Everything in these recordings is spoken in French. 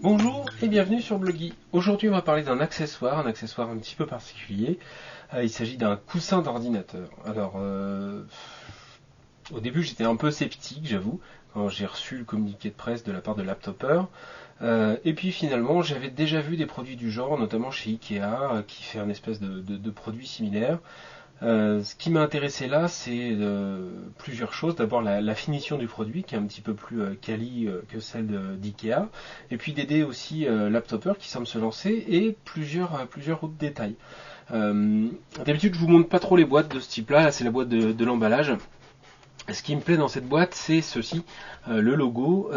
Bonjour et bienvenue sur Blogy. Aujourd'hui on va parler d'un accessoire un petit peu particulier. Il s'agit d'un coussin d'ordinateur. Alors au début j'étais un peu sceptique, j'avoue, quand j'ai reçu le communiqué de presse de la part de Laptopper. Et puis finalement j'avais déjà vu des produits du genre, notamment chez Ikea, qui fait un espèce de produit similaire. Ce qui m'a intéressé là, c'est plusieurs choses. D'abord la finition du produit, qui est un petit peu plus quali que celle d'IKEA, et puis d'aider aussi Laptopper qui semble se lancer, et plusieurs autres détails. D'habitude, je vous montre pas trop les boîtes de ce type-là. Là, c'est la boîte de l'emballage. Ce qui me plaît dans cette boîte, c'est ceci, le logo.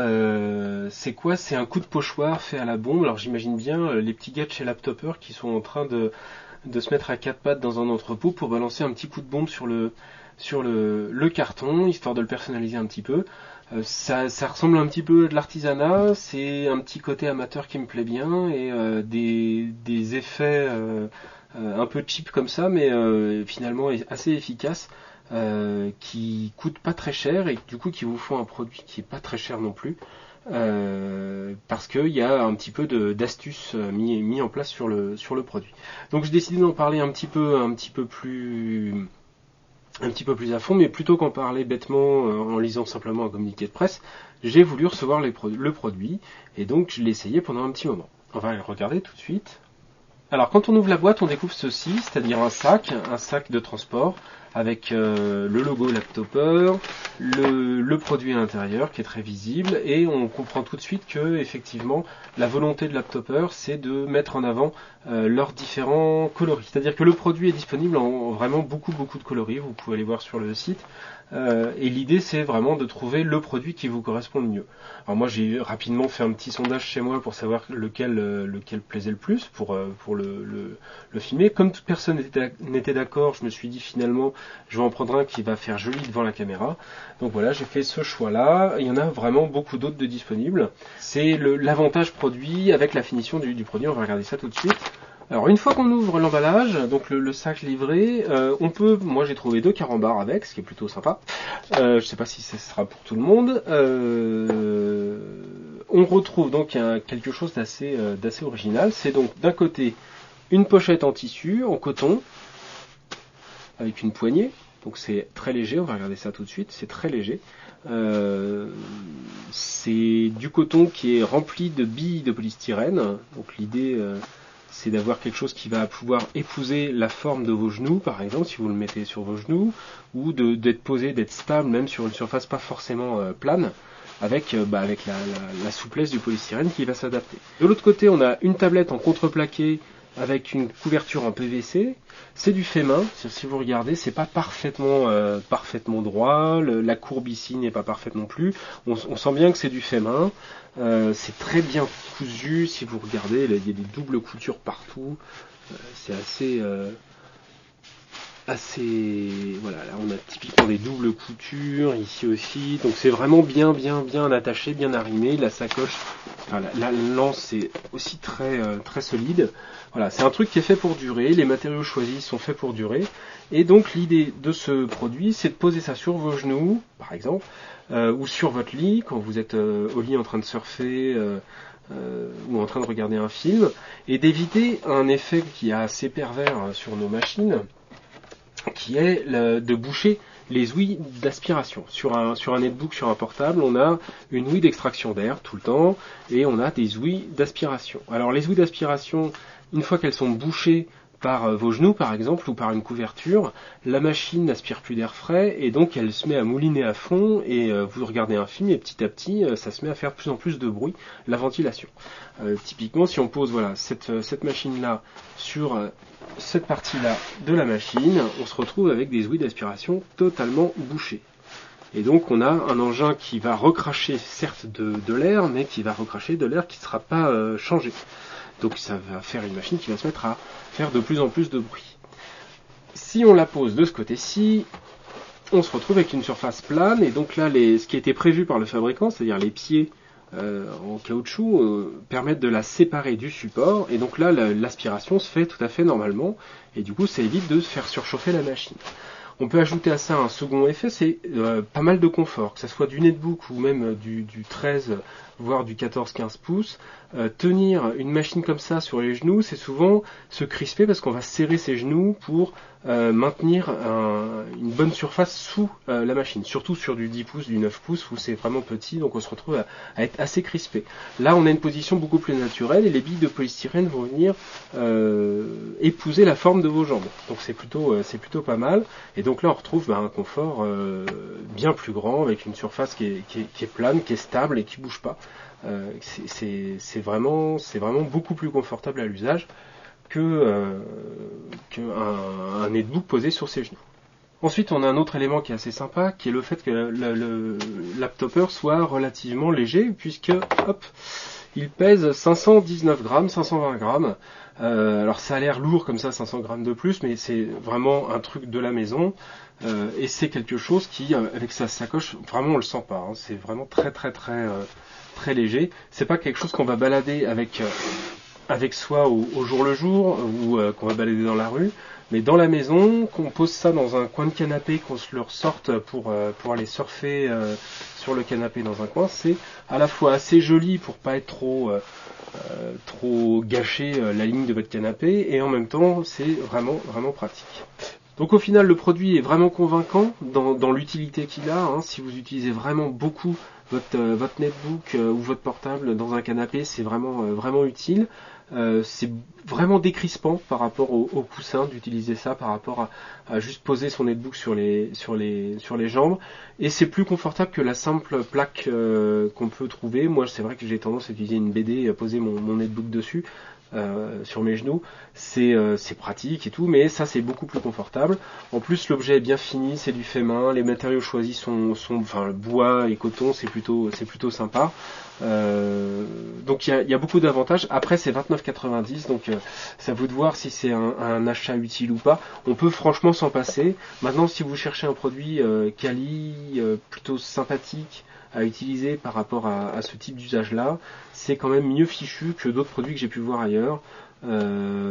C'est quoi? C'est un coup de pochoir fait à la bombe. Alors j'imagine bien les petits gars de chez Laptopper qui sont en train de se mettre à quatre pattes dans un entrepôt pour balancer un petit coup de bombe sur le carton, histoire de le personnaliser un petit peu. Ça ressemble un petit peu à de l'artisanat, c'est un petit côté amateur qui me plaît bien, et des effets un peu cheap comme ça, mais finalement assez efficaces, qui coûtent pas très cher et du coup qui vous font un produit qui est pas très cher non plus. Parce qu'il y a un petit peu d'astuces mis en place sur le produit. Donc j'ai décidé d'en parler un petit peu plus à fond, mais plutôt qu'en parler bêtement en lisant simplement un communiqué de presse, j'ai voulu recevoir le produit, et donc je l'ai essayé pendant un petit moment. On va le regarder tout de suite. Alors quand on ouvre la boîte, on découvre ceci, c'est-à-dire un sac de transport, avec le logo Laptopper, le produit à l'intérieur qui est très visible, et on comprend tout de suite que effectivement la volonté de Laptopper, c'est de mettre en avant leurs différents coloris. C'est-à-dire que le produit est disponible en vraiment beaucoup de coloris, vous pouvez aller voir sur le site. Et l'idée, c'est vraiment de trouver le produit qui vous correspond le mieux. Alors moi, j'ai rapidement fait un petit sondage chez moi pour savoir lequel plaisait le plus pour le filmer. Comme toute personne n'était d'accord, je me suis dit finalement, je vais en prendre un qui va faire joli devant la caméra. Donc voilà, j'ai fait ce choix-là. Il y en a vraiment beaucoup d'autres de disponibles. C'est l'avantage produit avec la finition du produit. On va regarder ça tout de suite. Alors une fois qu'on ouvre l'emballage, donc le sac livré, on peut, moi j'ai trouvé 2 carambars avec, ce qui est plutôt sympa. Je sais pas si ce sera pour tout le monde. On retrouve donc quelque chose d'assez original. C'est donc d'un côté une pochette en tissu, en coton, avec une poignée. Donc c'est très léger, on va regarder ça tout de suite, c'est très léger. C'est du coton qui est rempli de billes de polystyrène. Donc l'idée, c'est d'avoir quelque chose qui va pouvoir épouser la forme de vos genoux, par exemple, si vous le mettez sur vos genoux, ou d'être posé, d'être stable, même sur une surface pas forcément plane, avec la souplesse du polystyrène qui va s'adapter. De l'autre côté, on a une tablette en contreplaqué avec une couverture en PVC. C'est du fait main. Si vous regardez, c'est pas parfaitement droit. La courbe ici n'est pas parfaite non plus. On sent bien que c'est du fait main. C'est très bien cousu. Si vous regardez, il y a des doubles coutures partout. C'est assez voilà, là on a typiquement des doubles coutures ici aussi, donc c'est vraiment bien attaché, bien arrimé. La sacoche, enfin, la lance est aussi très solide. Voilà, c'est un truc qui est fait pour durer, les matériaux choisis sont faits pour durer, et donc l'idée de ce produit, c'est de poser ça sur vos genoux, par exemple, ou sur votre lit, quand vous êtes au lit en train de surfer, ou en train de regarder un film, et d'éviter un effet qui est assez pervers sur nos machines, qui est de boucher les ouïes d'aspiration. Sur un netbook, sur un portable, on a une ouïe d'extraction d'air tout le temps, et on a des ouïes d'aspiration. Alors les ouïes d'aspiration, une fois qu'elles sont bouchées par vos genoux par exemple, ou par une couverture, la machine n'aspire plus d'air frais, et donc elle se met à mouliner à fond, et vous regardez un film, et petit à petit, ça se met à faire de plus en plus de bruit, la ventilation. Typiquement, si on pose cette machine-là sur cette partie-là de la machine, on se retrouve avec des ouïes d'aspiration totalement bouchées. Et donc on a un engin qui va recracher certes de l'air, mais qui va recracher de l'air qui ne sera pas changé. Donc ça va faire une machine qui va se mettre à faire de plus en plus de bruit. Si on la pose de ce côté-ci, on se retrouve avec une surface plane, et donc là ce qui a été prévu par le fabricant, c'est-à-dire les pieds en caoutchouc, permettent de la séparer du support, et donc là l'aspiration se fait tout à fait normalement, et du coup ça évite de faire surchauffer la machine. On peut ajouter à ça un second effet, c'est pas mal de confort, que ce soit du netbook ou même du 13 voire du 14-15 pouces. Tenir une machine comme ça sur les genoux, c'est souvent se crisper parce qu'on va serrer ses genoux pour maintenir une bonne surface sous la machine, surtout sur du 10 pouces, du 9 pouces où c'est vraiment petit, donc on se retrouve à être assez crispé. Là on a une position beaucoup plus naturelle et les billes de polystyrène vont venir épouser la forme de vos jambes, donc c'est plutôt pas mal. Et donc là on retrouve un confort bien plus grand avec une surface qui est plane, qui est stable et qui bouge pas. C'est vraiment beaucoup plus confortable à l'usage qu'un netbook posé sur ses genoux. Ensuite, on a un autre élément qui est assez sympa, qui est le fait que le laptopper soit relativement léger, puisque il pèse 519 grammes, 520 grammes. Alors ça a l'air lourd comme ça, 500 grammes de plus, mais c'est vraiment un truc de la maison. Et c'est quelque chose qui, avec sa sacoche, vraiment on le sent pas. Hein. C'est vraiment très léger. C'est pas quelque chose qu'on va balader avec soi au jour le jour ou qu'on va balader dans la rue, mais dans la maison, qu'on pose ça dans un coin de canapé, qu'on se le ressorte pour aller surfer sur le canapé dans un coin, c'est à la fois assez joli pour pas être trop gâcher la ligne de votre canapé, et en même temps c'est vraiment pratique. Donc au final, le produit est vraiment convaincant dans l'utilité qu'il a. Hein. Si vous utilisez vraiment beaucoup votre netbook ou votre portable dans un canapé, c'est vraiment utile. C'est vraiment décrispant par rapport au coussin d'utiliser ça par rapport à juste poser son netbook sur les jambes, et c'est plus confortable que la simple plaque qu'on peut trouver. Moi c'est vrai que j'ai tendance à utiliser une BD et à poser mon netbook dessus sur mes genoux. C'est pratique et tout, mais ça c'est beaucoup plus confortable. En plus l'objet est bien fini, c'est du fait main, les matériaux choisis sont le bois et coton, c'est plutôt sympa. Donc il y a beaucoup d'avantages. Après c'est 29,90, donc c'est à vous de voir si c'est un achat utile ou pas. On peut franchement s'en passer. Maintenant si vous cherchez un produit quali, plutôt sympathique à utiliser par rapport à ce type d'usage là, c'est quand même mieux fichu que d'autres produits que j'ai pu voir ailleurs.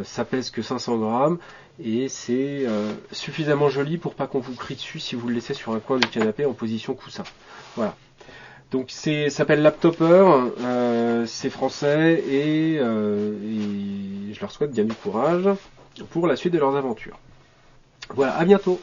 Ça pèse que 500 grammes et c'est suffisamment joli pour pas qu'on vous crie dessus si vous le laissez sur un coin du canapé en position coussin. Voilà. Donc ça s'appelle Laptopper, c'est français et je leur souhaite bien du courage pour la suite de leurs aventures. Voilà, à bientôt.